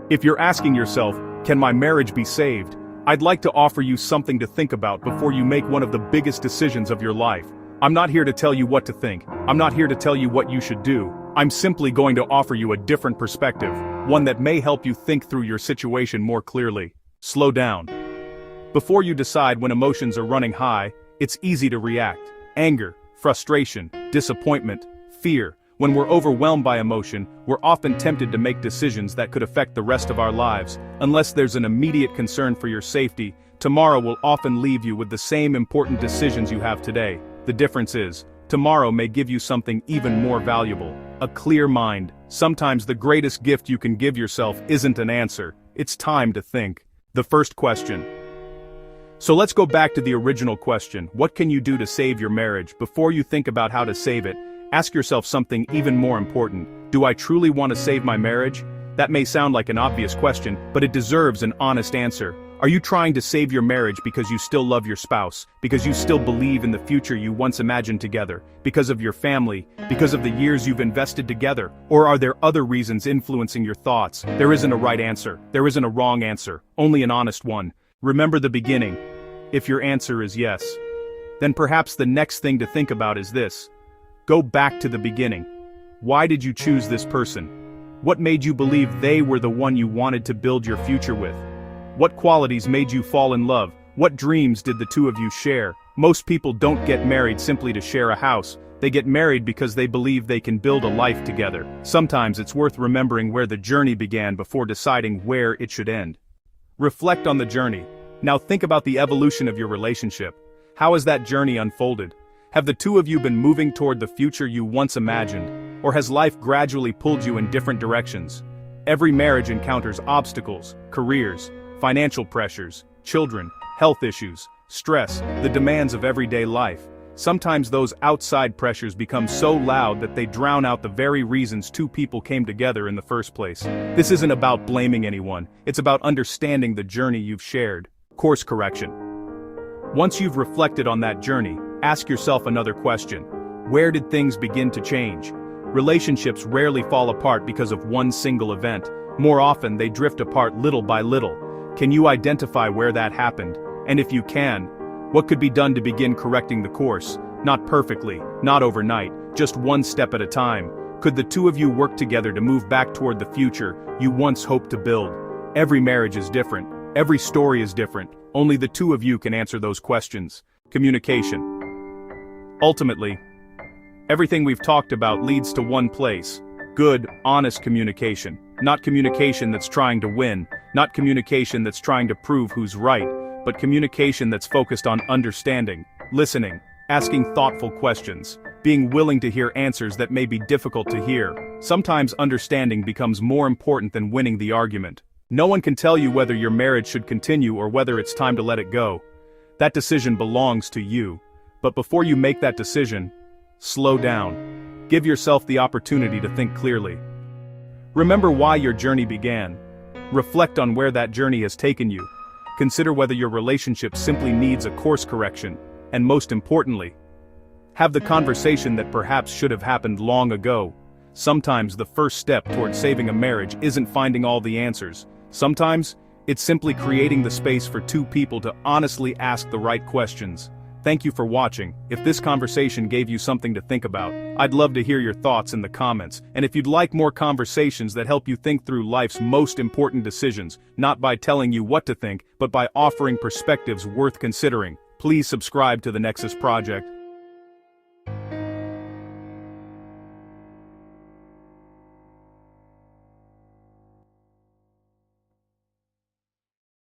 If you're asking yourself, can my marriage be saved? I'd like to offer you something to think about before you make one of the biggest decisions of your life. I'm not here to tell you what to think. I'm not here to tell you what you should do. I'm simply going to offer you a different perspective, one that may help you think through your situation more clearly. Slow down. Before you decide when emotions are running high, it's easy to react. Anger, frustration, disappointment, fear. When we're overwhelmed by emotion, we're often tempted to make decisions that could affect the rest of our lives. Unless there's an immediate concern for your safety, tomorrow will often leave you with the same important decisions you have today. The difference is, tomorrow may give you something even more valuable. A clear mind. Sometimes the greatest gift you can give yourself isn't an answer, it's time to think. The first question. So let's go back to the original question. What can you do to save your marriage? Before you think about how to save it, ask yourself something even more important. Do I truly want to save my marriage? That may sound like an obvious question, but it deserves an honest answer. Are you trying to save your marriage because you still love your spouse, because you still believe in the future you once imagined together, because of your family, because of the years you've invested together, or are there other reasons influencing your thoughts? There isn't a right answer. There isn't a wrong answer, only an honest one. Remember the beginning. If your answer is yes, then perhaps the next thing to think about is this. Go back to the beginning. Why did you choose this person? What made you believe they were the one you wanted to build your future with? What qualities made you fall in love? What dreams did the two of you share? Most people don't get married simply to share a house. They get married because they believe they can build a life together. Sometimes it's worth remembering where the journey began before deciding where it should end. Reflect on the journey. Now think about the evolution of your relationship. How has that journey unfolded? Have the two of you been moving toward the future you once imagined, or has life gradually pulled you in different directions? Every marriage encounters obstacles, careers, financial pressures, children, health issues, stress, the demands of everyday life. Sometimes those outside pressures become so loud that they drown out the very reasons two people came together in the first place. This isn't about blaming anyone, it's about understanding the journey you've shared. Course correction. Once you've reflected on that journey, ask yourself another question. Where did things begin to change? Relationships rarely fall apart because of one single event. More often they drift apart little by little. Can you identify where that happened? And if you can, what could be done to begin correcting the course? Not perfectly, not overnight, just one step at a time. Could the two of you work together to move back toward the future you once hoped to build? Every marriage is different. Every story is different. Only the two of you can answer those questions. Communication. Ultimately, everything we've talked about leads to one place. Good, honest communication. Not communication that's trying to win. Not communication that's trying to prove who's right. But communication that's focused on understanding, listening, asking thoughtful questions, being willing to hear answers that may be difficult to hear. Sometimes understanding becomes more important than winning the argument. No one can tell you whether your marriage should continue or whether it's time to let it go. That decision belongs to you. But before you make that decision, slow down. Give yourself the opportunity to think clearly. Remember why your journey began. Reflect on where that journey has taken you. Consider whether your relationship simply needs a course correction, and most importantly, have the conversation that perhaps should have happened long ago. Sometimes the first step toward saving a marriage isn't finding all the answers. Sometimes, it's simply creating the space for two people to honestly ask the right questions. Thank you for watching. If this conversation gave you something to think about, I'd love to hear your thoughts in the comments. And if you'd like more conversations that help you think through life's most important decisions, not by telling you what to think, but by offering perspectives worth considering, please subscribe to the Nexus Project.